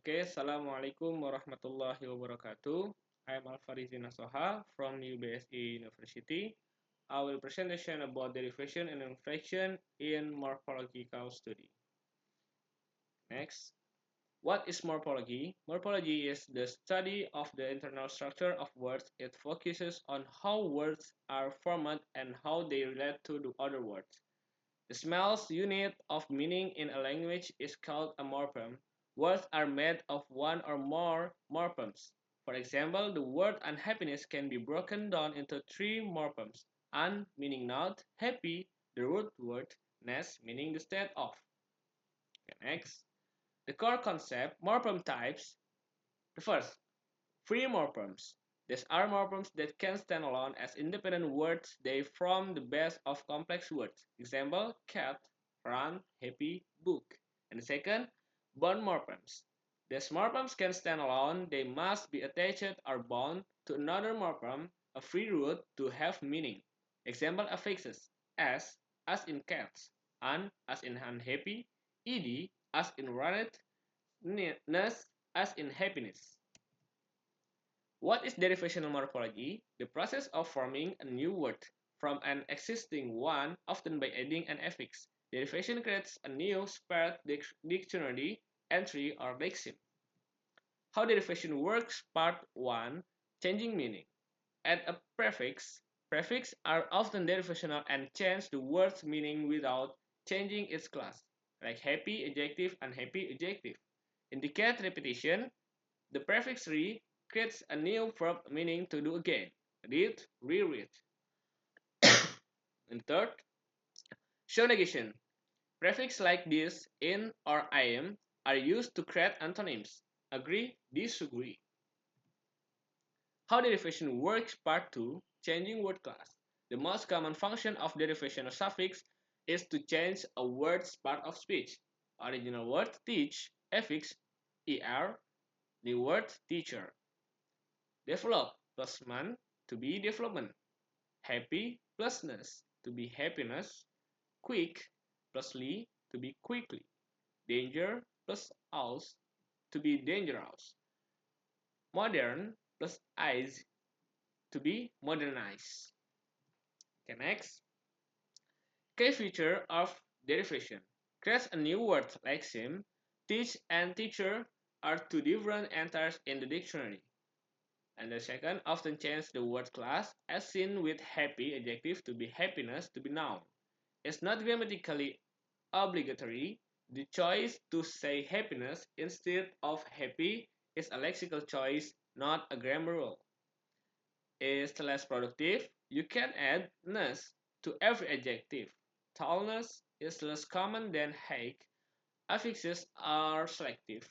Okay, Assalamualaikum warahmatullahi wabarakatuh. I am Alfarizina Soha from UBSE University. I will presentation about derivation and inflection in morphological study. Next, what is morphology? Morphology is the study of the internal structure of words. It focuses on how words are formed and how they relate to the other words. The smallest unit of meaning in a language is called a morpheme. Words are made of one or more morphemes. For example, the word unhappiness can be broken down into three morphemes. Un meaning not, happy, the root word, ness meaning the state of. Okay, next. The core concept, morpheme types. The first, free morphemes. These are morphemes that can stand alone as independent words. They form the base of complex words. Example, cat, run, happy, book. And the second, bound morphemes. These morphemes can stand alone. They must be attached or bound to another morpheme, a free root, to have meaning. Example affixes: as in cats, un, as in unhappy, ed, as in runneth, ness, as in happiness. What is derivational morphology? The process of forming a new word from an existing one, often by adding an affix. Derivation creates a new spared dictionary entry or lexeme. How derivation works? Part 1. Changing meaning. Add a prefix. Prefixes are often derivational and change the word's meaning without changing its class, like happy adjective, unhappy adjective. Indicate repetition. The prefix re creates a new verb meaning to do again. Read, reread. And third, show negation. Prefix like this, in, or I am are used to create antonyms. Agree, disagree. How derivation works, part 2, changing word class. The most common function of derivation of suffix is to change a word's part of speech. Original word teach, affix er, new word teacher. Develop plus man to be development. Happy plus ness to be happiness. Quick plus ly to be quickly. Danger plus aus to be dangerous. Modern plus eyes to be modernized. Okay, next. Key feature of derivation. Create a new word like sim. Teach and teacher are two different entries in the dictionary. And the second, often change the word class as seen with happy adjective to be happiness to be noun. It's not grammatically obligatory. The choice to say happiness instead of happy is a lexical choice, not a grammar rule. Is less productive? You can add ness to every adjective. Tallness is less common than height. Affixes are selective.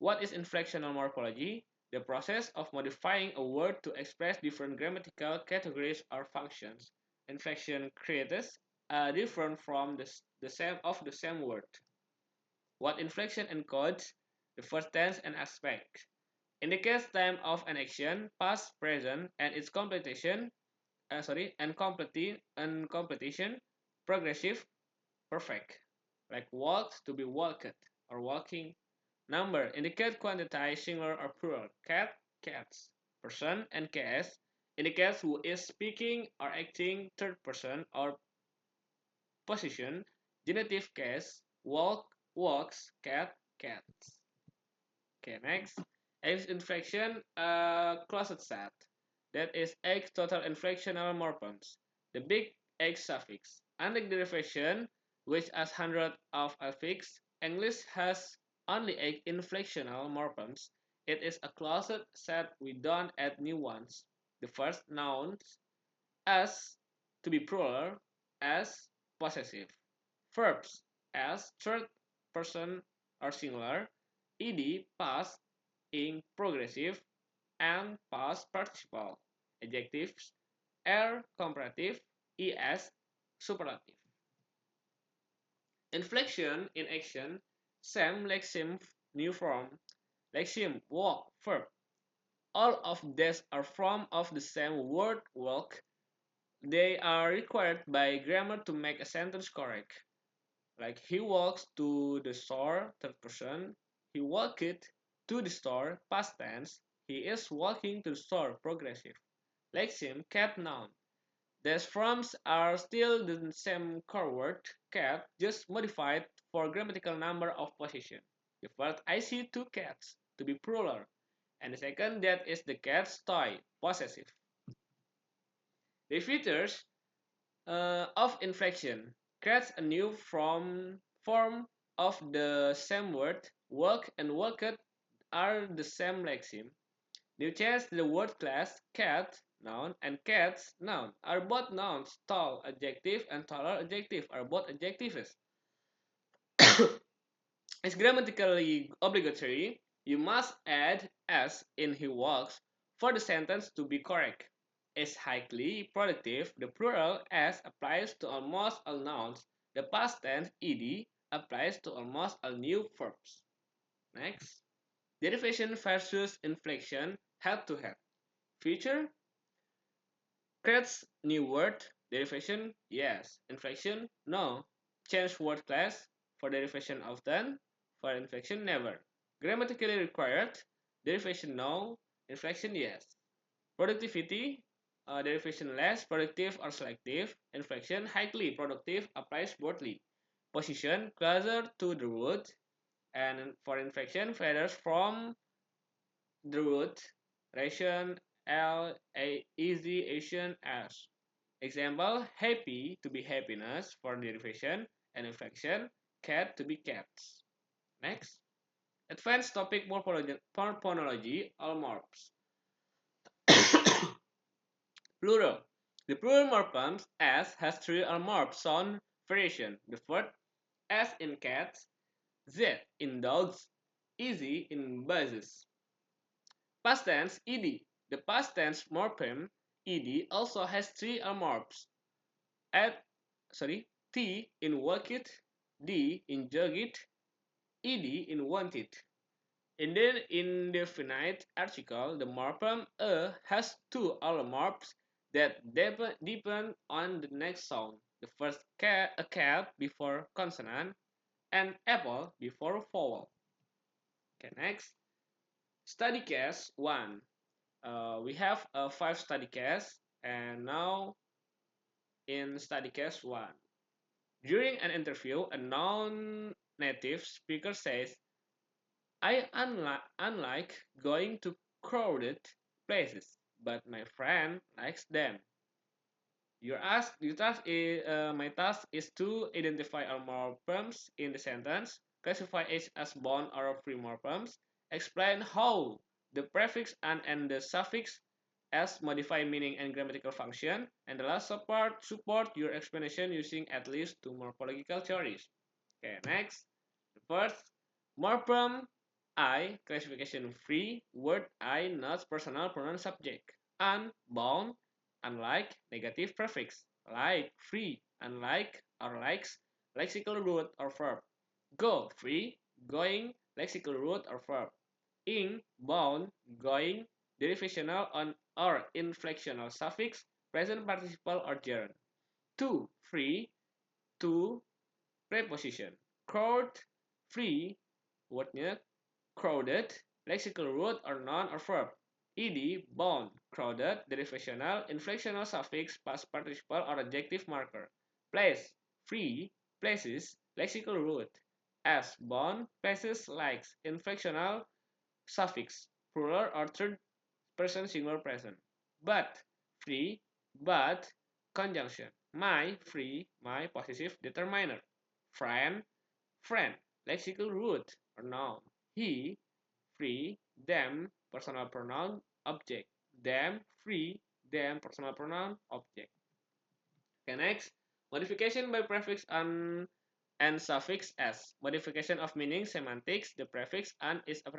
What is inflectional morphology? The process of modifying a word to express different grammatical categories or functions. Inflection creates a different from the same word. What inflection encodes? The first tense and aspect. Indicates time of an action, past, present, and its completion. And completion, progressive, perfect. Like walked to be walked or walking. Number indicate quantity singular or plural. Cat, cats. Person and case indicates who is speaking or acting third person or position. Genitive case walk, walks, cat, cats. Okay, next. X inflection, closet set. That is X total inflectional morphemes. The big X suffix. Unlike derivation, which has hundreds of affix, English has only eight inflectional morphemes. It is a closet set. We don't add new ones. The first nouns as to be plural, as possessive. Verbs as third person or singular, ed past, ing progressive, and past participle. Adjectives er comparative, es superlative. Inflection in action, same lexeme new form, lexeme walk verb. All of these are forms of the same word walk. They are required by grammar to make a sentence correct. Like he walks to the store, third person. He walked to the store, past tense. He is walking to the store, progressive. Lexeme, cat noun. These forms are still the same core word, cat, just modified for grammatical number of position. The first, I see two cats, to be plural, and the second, that is the cat's toy, possessive. The features of inflection creates a new form of the same word. Walk and walked are the same lexeme. New change the word class cat noun and cats noun are both nouns. Tall adjective and taller adjective are both adjectives. It's grammatically obligatory. You must add s in he walks for the sentence to be correct. Is highly productive. The plural s applies to almost all nouns. The past tense ed applies to almost all new verbs. Next. Derivation versus inflection head to head. Feature creates new word. Derivation yes. Inflection no. Change word class for derivation often. For inflection never. Grammatically required. Derivation no. Inflection yes. Productivity derivation less productive or selective. Inflection highly productive applies broadly. Position closer to the root, and for inflection feathers from the root. Ration L A easy Asian as. Example, happy to be happiness for derivation and inflection, cat to be cats. Next, advanced topic morphonology, all morphs. Plural. The plural morphemes as has three allmorph sound variation. The first, S in cats, Z in dogs, easy in buses. Past tense, ed. The past tense morpheme ed also has three allmorphs. At T in walked, D in jogged, ed in wanted. In the indefinite article, the morpheme a has two allomorphs that depend on the next sound. The first a cat before consonant and apple before vowel. Okay, next. Study case 1. We have 5 study case, and now in study case 1. During an interview, a non-native speaker says, I unlike going to crowded places, but my friend likes them. My task is to identify all morphemes in the sentence, classify each as bound or free morphemes, explain how the prefix and the suffix as modify meaning and grammatical function, and the last support your explanation using at least two morphological theories. Okay, next. The first, morpheme I, classification free, word I, not personal pronoun subject. Unbound, unlike, negative prefix. Like, free, unlike, or likes, lexical root or verb. Go, free, going, lexical root or verb. In, bound, going, derivational on or inflectional suffix, present participle or gerund. To, free, to, preposition. Crowd, free, wordnya crowded, lexical root or noun or verb. Ed, bound, crowded, derivational, inflectional suffix, past participle or adjective marker. Place, free, places, lexical root. As, bound, places, likes, inflectional suffix, plural or third person singular present. But, free, but, conjunction. My, free, my, possessive determiner. Friend, friend, lexical root or noun. He, free, them, personal pronoun, object. Them, free, them, personal pronoun, object. Okay, next. Modification by prefix and suffix s. Modification of meaning semantics. The prefix an is a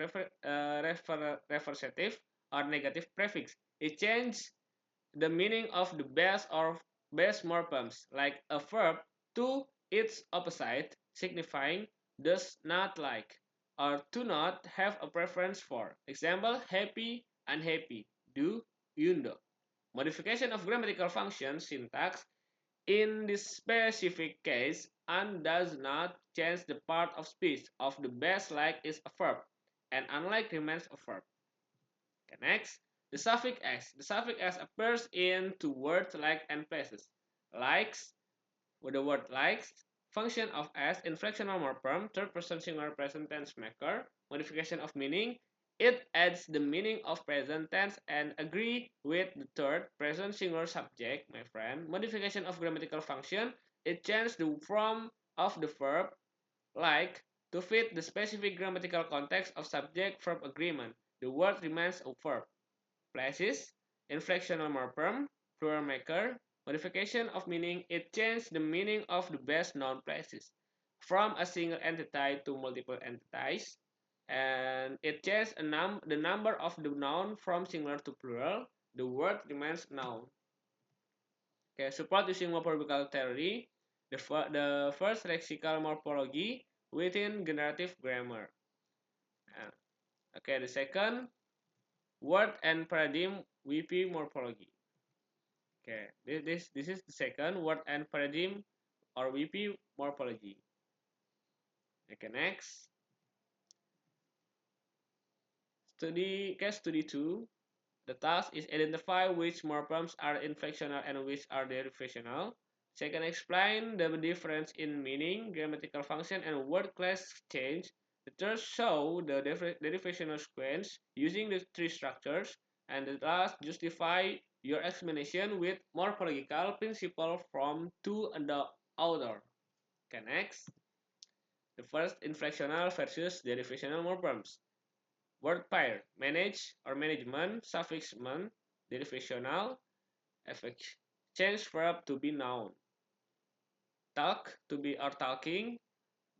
reversative or negative prefix. It changes the meaning of the base morphemes, like a verb, to its opposite, signifying does not like, or do not have a preference for. Example, happy, unhappy, do, yundo. Modification of grammatical function syntax. In this specific case, and does not change the part of speech of the best like is a verb, and unlike remains a verb. Okay, next, the suffix s. The suffix s appears in two words like and places. Likes, with the word likes, function of s, inflectional morphem, third person singular present tense maker, modification of meaning. It adds the meaning of present tense and agree with the third present singular subject, my friend. Modification of grammatical function. It changes the form of the verb like to fit the specific grammatical context of subject-verb agreement. The word remains a verb. Places, inflectional morphem, plural maker, modification of meaning. It changed the meaning of the best known places from a single entity to multiple entities, and it changed the number of the noun from singular to plural. The word remains noun. Okay, support using morphological theory, the first lexical morphology within generative grammar. Uh, okay, the second, word and paradigm WP morphology. Okay, this is the second, word and paradigm or WP morphology. Okay, next, case study 2. The task is identify which morphemes are inflectional and which are derivational. Second, explain the difference in meaning, grammatical function, and word class change. The third, show the derivational sequence using the three structures. And the last, justify your explanation with morphological principle from to and the author. Okay, next. The first, inflectional versus derivational morphemes. Word pair, manage or management, suffix man, derivational, effect, change verb to be noun. Talk to be or talking,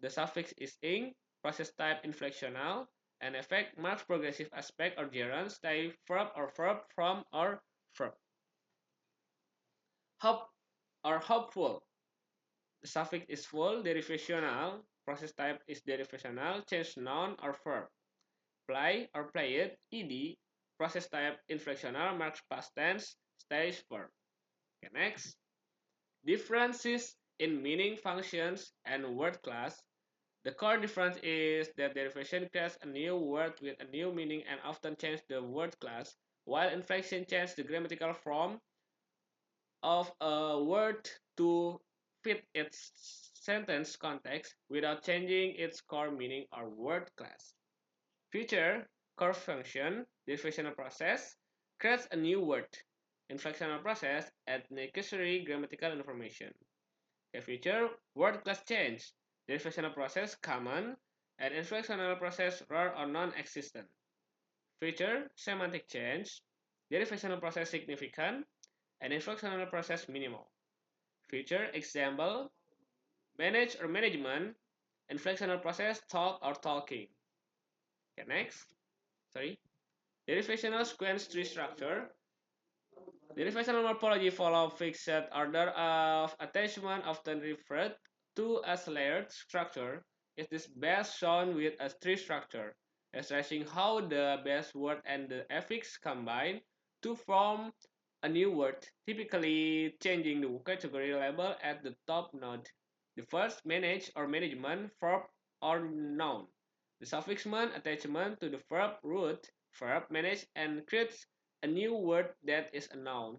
the suffix is ing, process type inflectional, and effect marks progressive aspect or gerund, stay verb or verb from or verb. Hope or hopeful, the suffix is full, derivational, process type is derivational, change noun or verb. Play or played, ed, process type inflectional, marks past tense, stays verb. Okay, next. Differences in meaning, functions, and word class. The core difference is that derivation creates a new word with a new meaning and often changes the word class, while inflection changes the grammatical form of a word to fit its sentence context without changing its core meaning or word class. Feature, core function, derivational process, creates a new word. Inflectional process, adds necessary grammatical information. A feature, word class change. Derivational process, common, and inflectional process, rare or non-existent. Feature, semantic change. Derivational process, significant, and inflectional process, minimal. Feature, example, manage or management, inflectional process, talk or talking. Okay, next. Sorry. Derivational sequence tree structure. Derivational morphology follow fixed order of attachment, often referred to as layered structure. It is best shown with a tree structure, illustrating how the base word and the affix combine to form a new word, typically changing the category label at the top node. The first, manage or management, verb or noun. The suffix man attachment to the verb root, verb manage, and creates a new word that is a noun.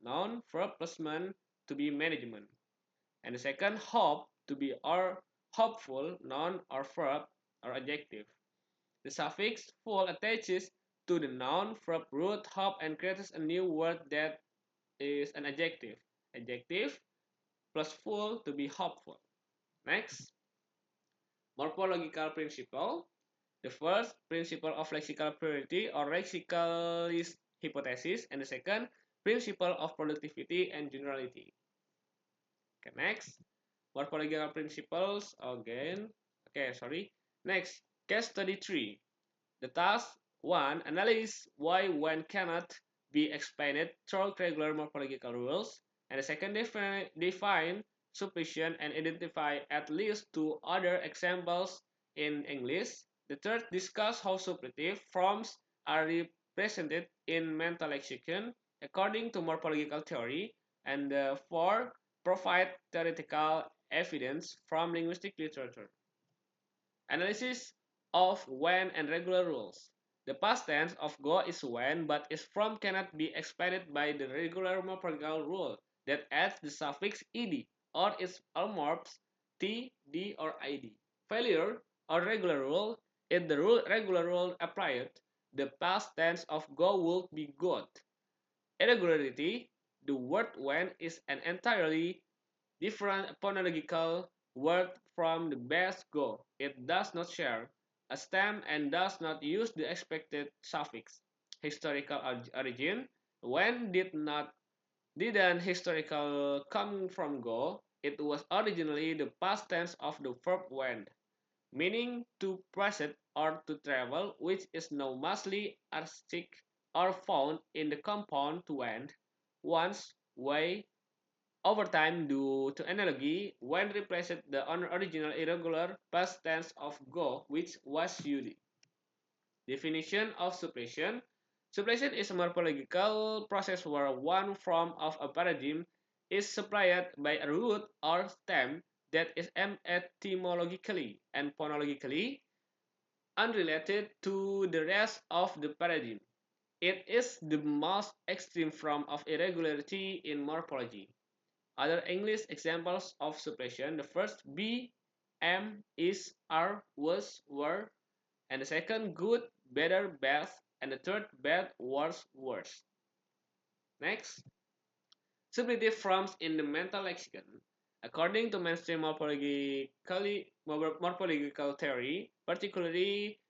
Noun, verb plus man to be management. And the second, hope to be or hopeful, noun or verb or adjective. The suffix full attaches to the noun, verb, root, hope, and creates a new word that is an adjective. Adjective plus full to be hopeful. Next, morphological principle. The first, principle of lexical priority or lexicalist hypothesis, and the second, principle of productivity and generality. Okay, next, morphological principles again. Okay, sorry. Next, case study 3. The task 1, analyze why one cannot be explained through regular morphological rules, and the second, define suppletion and identify at least two other examples in English. The third, discuss how suppletive forms are represented in mental lexicon according to morphological theory, and the fourth, provide theoretical evidence from linguistic literature. Analysis of when and regular rules. The past tense of go is when, but its form cannot be explained by the regular morphological rule that adds the suffix ed or its allmorphs t, d, or id. Failure or regular rule. If the regular rule applied, the past tense of go would be got. Irregularity. The word when is an entirely different phonological word from the base go. It does not share a stem and does not use the expected suffix. Historical origin. When didn't historical come from go, it was originally the past tense of the verb went, meaning to proceed or to travel, which is now mostly archaic or found in the compound to went, once, way, over time, due to analogy, when replaced the original irregular past tense of go, which was used. Definition of suppletion. Suppletion is a morphological process where one form of a paradigm is supplied by a root or stem that is etymologically and phonologically unrelated to the rest of the paradigm. It is the most extreme form of irregularity in morphology. Other English examples of suppletion: the first be, am, is, are, was, were, and the second good, better, best, and the third bad, worse, worse. Next, subjective forms in the mental lexicon. According to mainstream morphological theory, particularly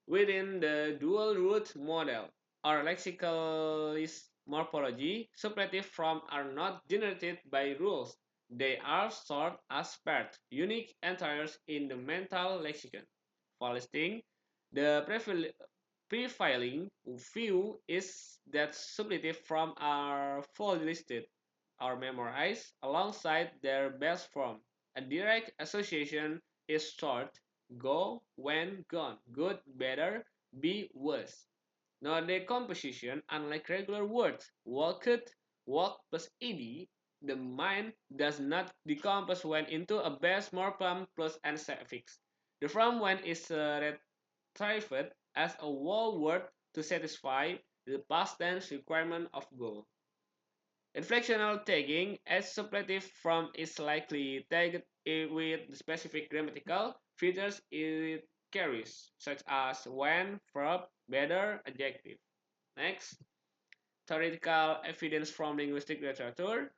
within the dual root model or lexicalist morphology, suppletive forms are not generated by rules. They are stored as pairs, unique entities in the mental lexicon. For listing, the prevailing view is that suppletive forms are fully listed or memorized alongside their base form. A direct association is stored: go, when, gone, good, better, be, was. Now decomposition, unlike regular words, walked, walk plus ed, the mind does not decompose when into a base morpheme plus an suffix. The form when is retrieved as a whole word to satisfy the past tense requirement of go. Inflectional tagging, as suppletive form is likely tagged with the specific grammatical features it carries, such as when, verb, better, adjective. Next, theoretical evidence from linguistic literature.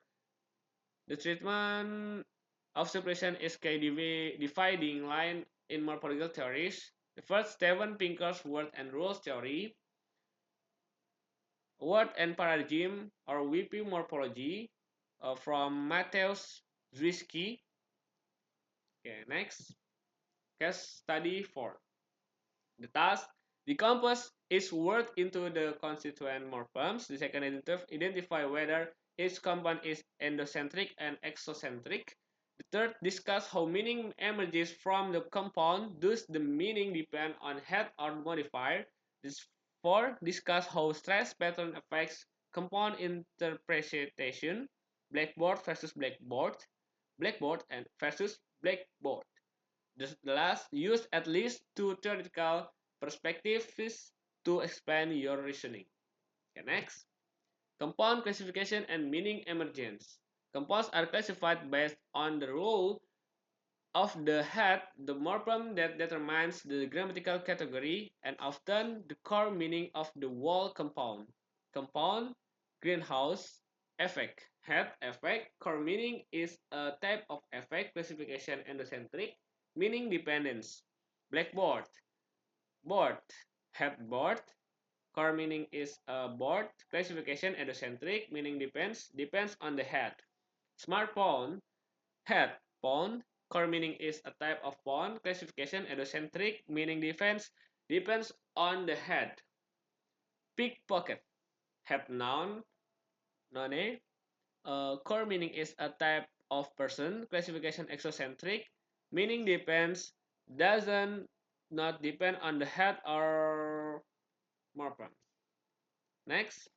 The treatment of suppletion is key dividing line in morphological theories. The first, Steven Pinker's word and rules theory, word and paradigm or WP morphology from Mateusz Zwiski. Okay, next, case study 4. The task: decompose each word into the constituent morphemes. The second, identify whether each compound is endocentric and exocentric. The third, discuss how meaning emerges from the compound, thus the meaning depends on head or modifier. This fourth, discuss how stress pattern affects compound interpretation. Blackboard versus blackboard, blackboard and versus blackboard. The last, use at least two theoretical perspectives to expand your reasoning. Okay, next. Compound classification and meaning emergence. Compounds are classified based on the role of the head, the morpheme that determines the grammatical category, and often the core meaning of the whole compound. Compound, greenhouse, effect. Head effect, core meaning is a type of effect classification endocentric, meaning dependence. Blackboard, board, headboard, core meaning is a board, classification endocentric, meaning depends on the head. Smartphone, head, phone, core meaning is a type of phone, classification endocentric, meaning depends on the head. Pickpocket, head noun, noun, core meaning is a type of person, classification exocentric, meaning doesn't not depend on the head or morpheme. Next,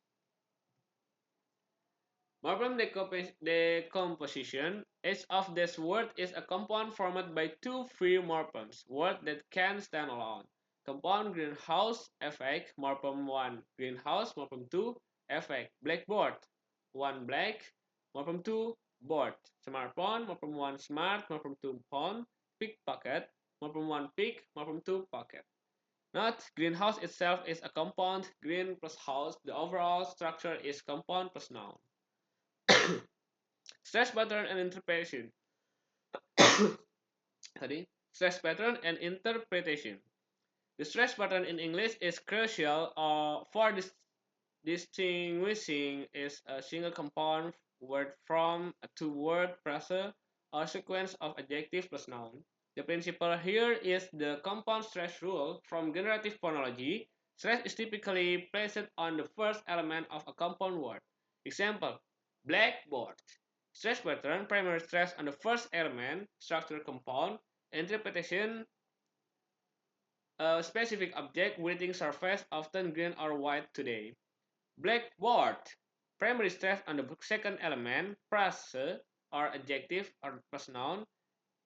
Morpheme decomposition. Each of these words is a compound formed by two free morphemes, words that can stand alone. Compound greenhouse effect, morpheme 1 greenhouse, morpheme 2 effect, blackboard 1 black, morpheme 2 board, smartphone, morpheme 1 smart, morpheme 2 phone, pickpocket, morpheme 1 pick, morpheme 2 pocket. Note, greenhouse itself is a compound, green plus house, the overall structure is compound plus noun. Stress pattern and interpretation. Sorry. Stress pattern and interpretation. The stress pattern in English is crucial for distinguishing is a single compound word from a two-word phrase or sequence of adjectives plus noun. The principle here is the compound stress rule from generative phonology. Stress is typically placed on the first element of a compound word. Example, blackboard. Stress pattern, primary stress on the first element, structure compound, interpretation, a specific object within surface, often green or white today. Blackboard. Primary stress on the second element, phrase or adjective or plus noun,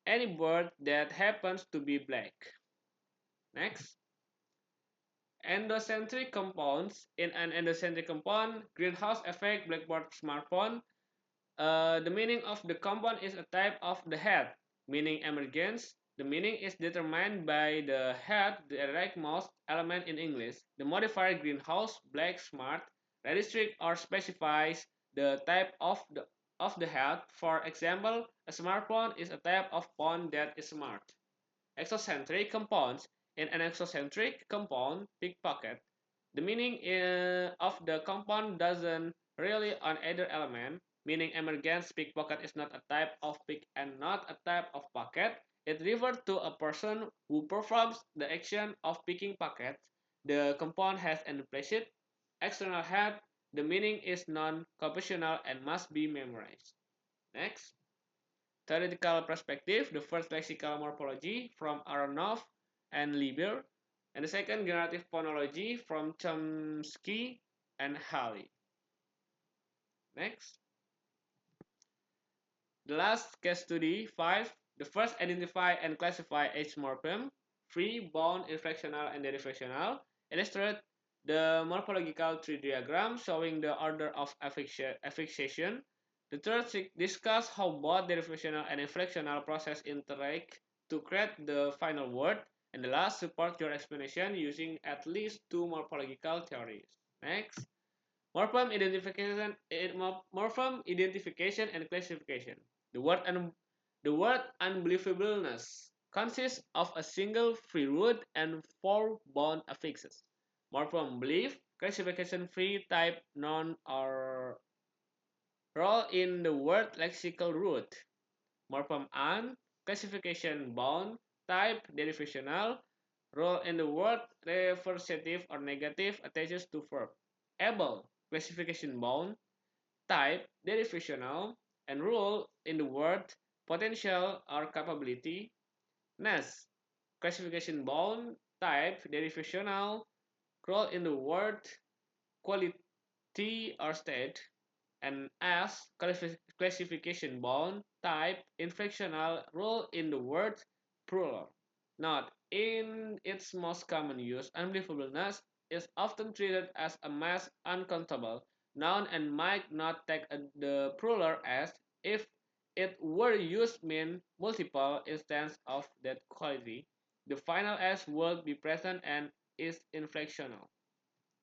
any board that happens to be black. Next. Endocentric compounds. In an endocentric compound, greenhouse effect, blackboard, smartphone. The meaning of the compound is a type of the head, meaning emergence. The meaning is determined by the head, the rightmost element in English. The modifier greenhouse, black, smart, restricts or specifies the type of the head. For example, a smartphone is a type of phone that is smart. Exocentric compounds. In an exocentric compound, pickpocket, the meaning of the compound doesn't really on either element, meaning emergence pickpocket is not a type of pick and not a type of pocket. It refers to a person who performs the action of picking pockets. The compound has an implicit external head. The meaning is non-compositional and must be memorized. Next. Theoretical perspective, the first lexical morphology from Aronoff and Lieber, and the second generative phonology from Chomsky and Halley. Next. The last case study, 5. The first identify and classify H morpheme, free, bound, inflectional, and derivational. Illustrate the morphological tree diagram showing the order of affixation. The third discuss how both derivational and inflectional process interact to create the final word. And the last support your explanation using at least two morphological theories. Next. Morpheme identification and classification. The word the word unbelievableness consists of a single free root and four bound affixes. Morpheme belief, classification free, type, noun, or role in the word lexical root. Morpheme un, classification bound, type, derivational, role in the word reversative or negative attaches to verb. Able, classification bound, type, derivational, and rule in the word potential or capability. Ness, classification bound, type, derivational, role in the word quality or state. And as classification bound, type, inflectional, rule in the word plural. Note, in its most common use, unbelievableness is often treated as a mass uncountable noun and might not take the plural as if it were used mean multiple instances of that quality. The final s would be present and is inflectional.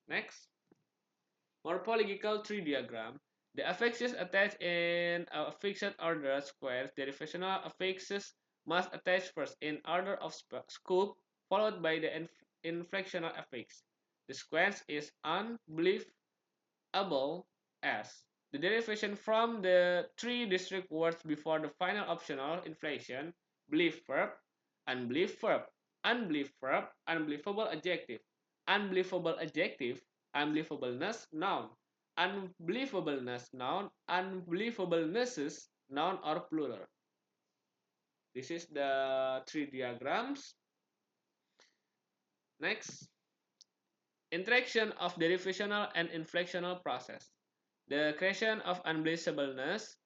Next. Morphological tree diagram. The affixes attached in a fixed order squares. The derivational affixes must attach first in order of scope, followed by the inflectional affix. The sequence is unbelievable as. The derivation from the three distinct words before the final optional inflection, believe verb, unbelief verb, unbelief verb, unbelievable adjective, unbelievable adjective, unbelievableness noun, unbelievableness noun, unbelievablenesses noun or plural. This is the three diagrams. Next, interaction of derivational and inflectional process. The creation of unbelievableness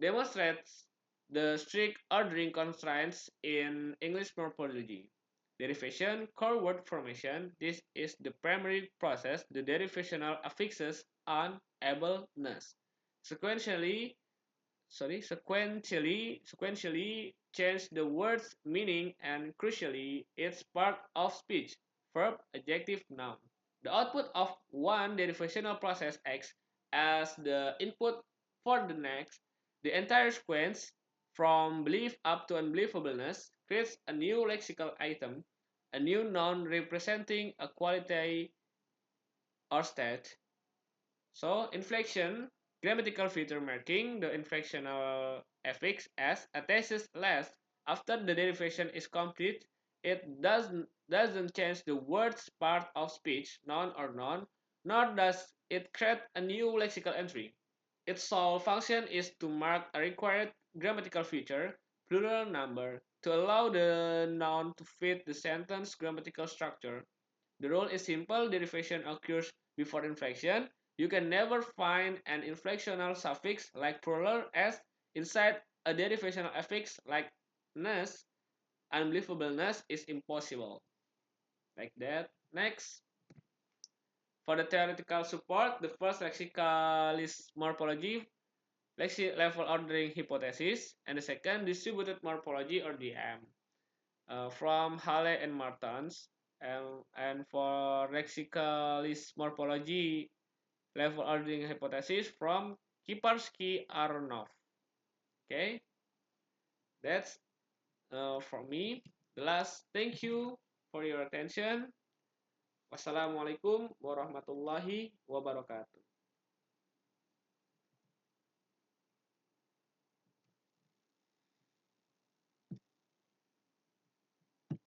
demonstrates the strict ordering constraints in English morphology. Derivation, core word formation, this is the primary process. The derivational affixes on ableness. Sequentially, sequentially change the word's meaning and crucially its part of speech, verb, adjective, noun. The output of one derivational process acts as the input for the next. The entire sequence, from belief up to unbelievableness, creates a new lexical item, a new noun representing a quality or state. So, inflection, grammatical feature marking the inflectional affix as a thesis last. After the derivation is complete, it doesn't change the word's part of speech, noun or noun, nor does it create a new lexical entry. Its sole function is to mark a required grammatical feature, plural number, to allow the noun to fit the sentence grammatical structure. The rule is simple: derivation occurs before inflection. You can never find an inflectional suffix like plural s inside a derivational affix like ness. Unbelievableness is impossible. Like that. Next, for the theoretical support, the first lexicalist morphology, level ordering hypothesis, and the second distributed morphology or DM. From Hale and Martens, and for lexicalist morphology level ordering hypothesis from Kiparsky Aronov. Okay, that's from me. The last, thank you for your attention. Wassalamualaikum warahmatullahi wabarakatuh.